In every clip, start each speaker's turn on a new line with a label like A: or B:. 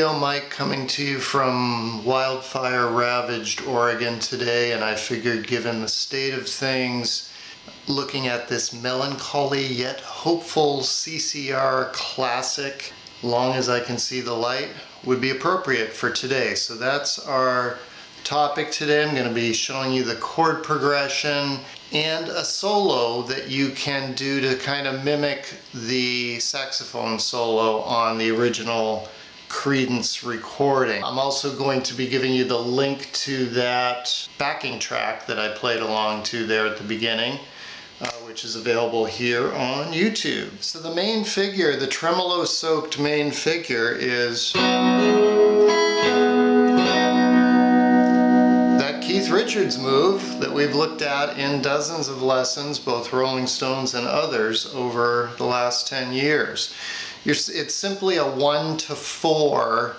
A: Joyo mic coming to you from wildfire-ravaged Oregon today, and I figured, given the state of things, looking at this melancholy yet hopeful CCR classic, Long As I Can See the Light, would be appropriate for today. So that's our topic today. I'm going to be showing you the chord progression and a solo that you can do to kind of mimic the saxophone solo on the original Creedence recording. I'm also going to be giving you the link to that backing track that I played along to there at the beginning, which is available here on YouTube. So the main figure, the tremolo-soaked main figure, is that Keith Richards move that we've looked at in dozens of lessons, both Rolling Stones and others, over the last 10 years. It's simply a 1-to-4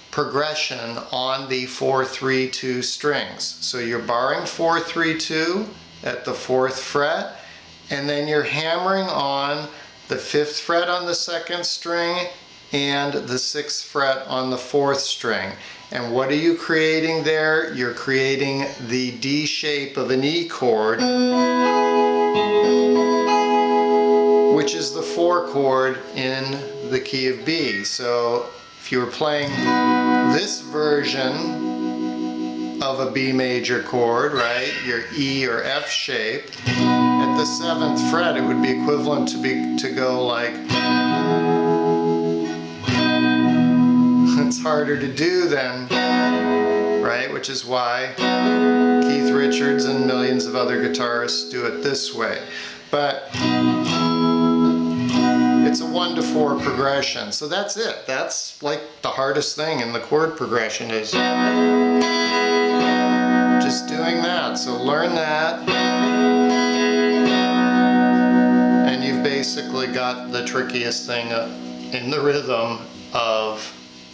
A: progression on the 4-3-2 strings. So you're barring 4-3-2 at the 4th fret, and then you're hammering on the 5th fret on the 2nd string and the 6th fret on the 4th string. And what are you creating there? You're creating the D shape of an E chord, which is the 4 chord in the key of B. So if you were playing this version of a B major chord, right, your E or F shape, at the 7th fret it would be equivalent to go like, it's harder to do then, right, which is why Keith Richards and millions of other guitarists do it this way. But it's a 1-to-4 progression. So that's it. That's like the hardest thing in the chord progression, is just doing that. So learn that, and you've basically got the trickiest thing in the rhythm of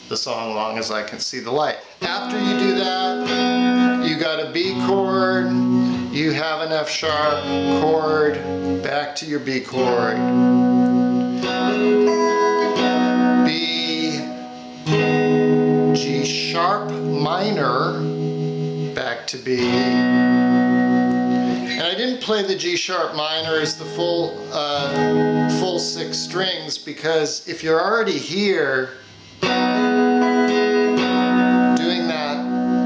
A: the song Long As I Can See the Light. After you do that, you got a B chord, you have an F sharp chord, back to your B chord, B, G sharp minor, back to B. And I didn't play the G sharp minor as the full 6 strings, because if you're already here doing that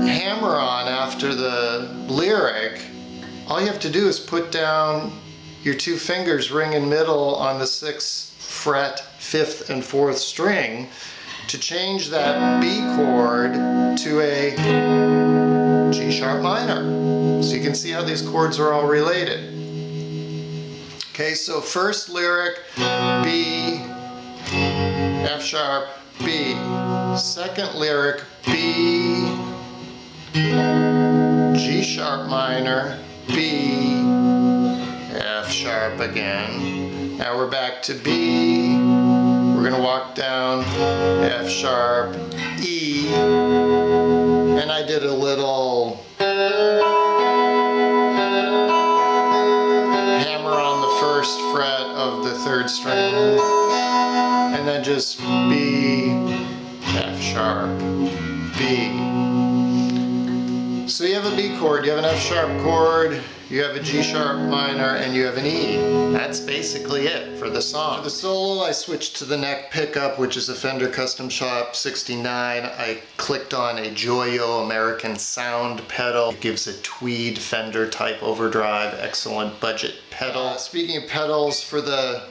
A: hammer-on after the lyric, all you have to do is put down your 2 fingers ring and middle on the 6th fret, 5th and 4th string to change that B chord to a G sharp minor. So you can see how these chords are all related. Okay, so first lyric, B, F sharp, B. Second lyric, B, G sharp minor, B, F sharp again. Now we're back to B. We're going to walk down F sharp, E, and I did a little hammer on the 1st fret of the 3rd string, and then just B, F sharp, B. So you have a B chord, you have an F sharp chord, you have a G sharp minor, and you have an E. That's basically it for the song. For the solo, I switched to the neck pickup, which is a Fender Custom Shop 69. I clicked on a Joyo American Sound pedal. It gives a tweed Fender type overdrive, excellent budget pedal. Speaking of pedals, for the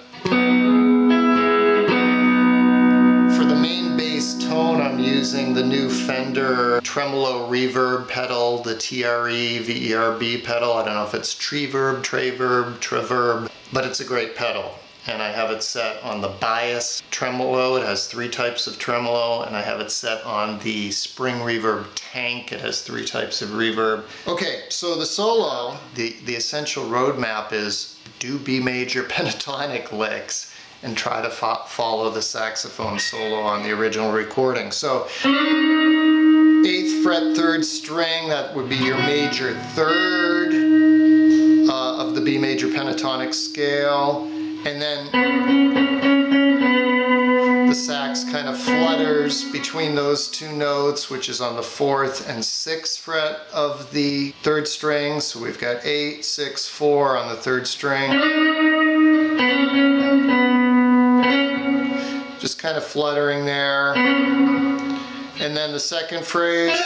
A: main bass tone, I'm using the new Fender tremolo reverb pedal, the Tre-Verb pedal. I don't know if it's Tre-Verb, Tre-Verb, but it's a great pedal. And I have it set on the bias tremolo. It has 3 types of tremolo, and I have it set on the spring reverb tank. It has 3 types of reverb. Okay, so the solo, the essential roadmap is do B major pentatonic licks and try to follow the saxophone solo on the original recording. So 8th fret, 3rd string, that would be your major 3rd of the B major pentatonic scale, and then the sax kind of flutters between those two notes, which is on the 4th and 6th fret of the 3rd string. So we've got 8, 6, 4 on the 3rd string. Just kind of fluttering there. And then the 2nd phrase.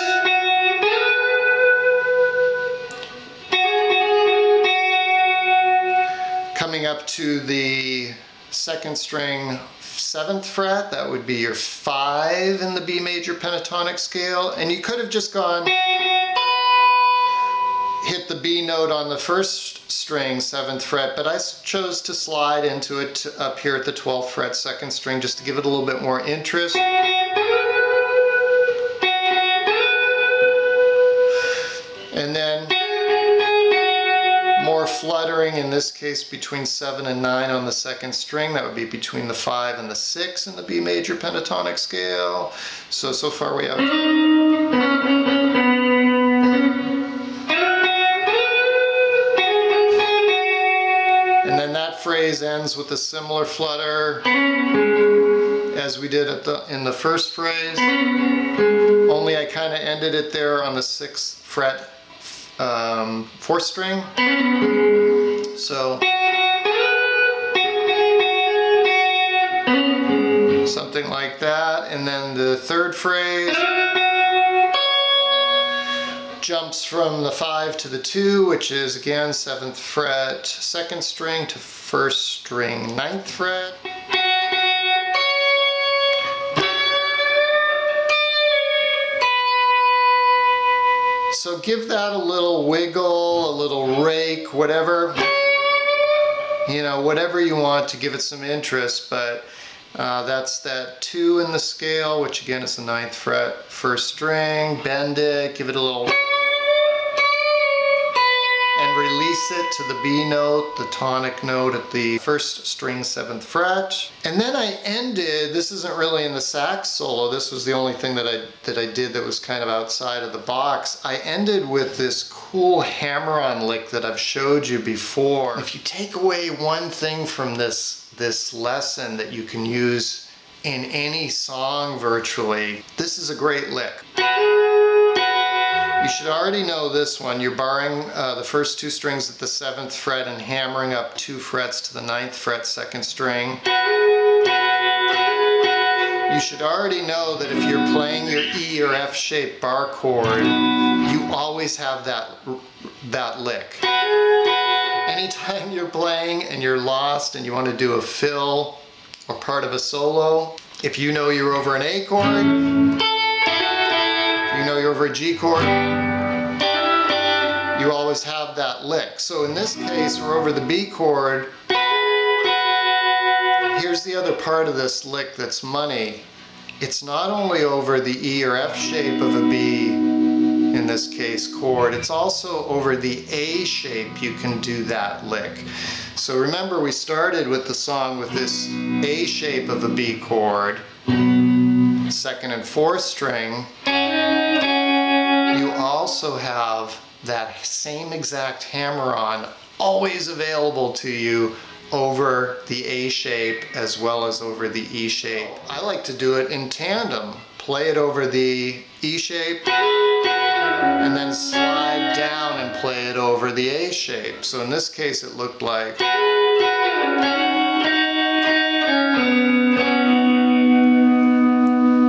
A: Coming up to the 2nd string 7th fret, that would be your 5 in the B major pentatonic scale, and you could have just gone hit the B note on the 1st string 7th fret, but I chose to slide into it up here at the 12th fret 2nd string just to give it a little bit more interest. And then more fluttering, in this case between 7 and 9 on the 2nd string. That would be between the 5 and the 6 in the B major pentatonic scale. So far we have. And then that phrase ends with a similar flutter as we did in the first phrase. Only I kind of ended it there on the 6th fret 4th string. So something like that. And then the 3rd phrase jumps from the 5 to the 2, which is again 7th fret 2nd string to 1st string 9th fret. So give that a little wiggle, a little rake, whatever, you know, whatever you want to give it some interest, but that's that 2 in the scale, which again is the 9th fret, 1st string, bend it, give it a little, and release it to the B note, the tonic note at the 1st string 7th fret. And then I ended, this isn't really in the sax solo, this was the only thing that I did that was kind of outside of the box. I ended with this cool hammer-on lick that I've showed you before. If you take away one thing from this lesson that you can use in any song virtually, this is a great lick. You should already know this one. You're barring the first 2 strings at the 7th fret and hammering up 2 frets to the 9th fret 2nd string. You should already know that if you're playing your E or F shaped bar chord, you always have that lick. Anytime you're playing and you're lost and you want to do a fill or part of a solo, if you know you're over an A chord, you know you're over a G chord, you always have that lick. So in this case, we're over the B chord. Here's the other part of this lick that's money. It's not only over the E or F shape of a B, in this case chord, it's also over the A shape you can do that lick. So remember, we started with the song with this A shape of a B chord, 2nd and 4th string. You also have that same exact hammer-on always available to you over the A shape as well as over the E shape. I like to do it in tandem. Play it over the E shape and then slide down and play it over the A shape. So in this case it looked like.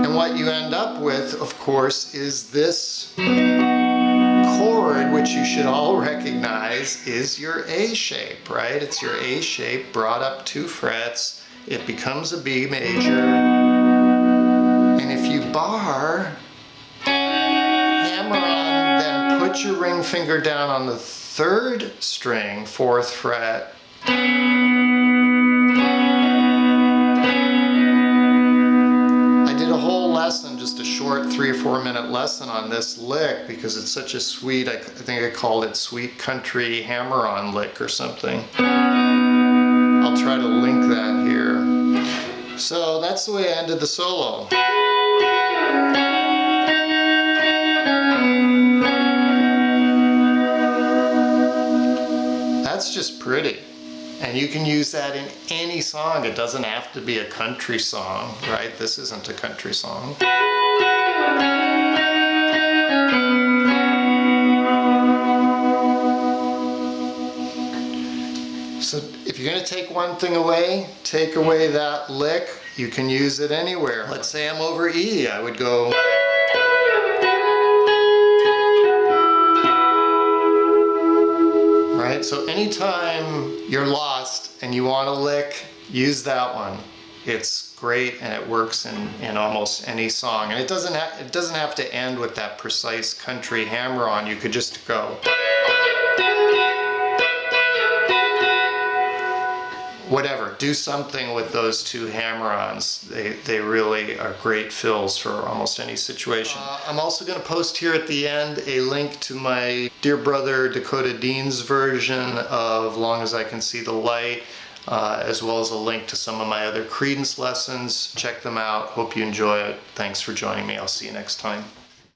A: And what you end up with, of course, is this chord, which you should all recognize is your A shape, right? It's your A shape brought up 2 frets. It becomes a B major. And if you bar, hammer on, then put your ring finger down on the 3rd string, 4th fret. I did a whole lesson, just a short 3 or 4 minute lesson on this lick because it's such a sweet, I think I called it Sweet Country Hammer-on Lick or something. I'll try to link that here. So that's the way I ended the solo. That's just pretty. And you can use that in any song. It doesn't have to be a country song, right? This isn't a country song. So if you're going to take one thing away, take away that lick. You can use it anywhere. Let's say I'm over E, I would go. Right, so anytime you're lost and you want a lick, use that one. It's great and it works in almost any song. And it doesn't have to end with that precise country hammer-on. You could just go. Whatever, do something with those two hammer-ons. They really are great fills for almost any situation. I'm also going to post here at the end a link to my dear brother Dakota Dean's version of Long As I Can See the Light, as well as a link to some of my other Creedence lessons. Check them out. Hope you enjoy it. Thanks for joining me. I'll see you next time.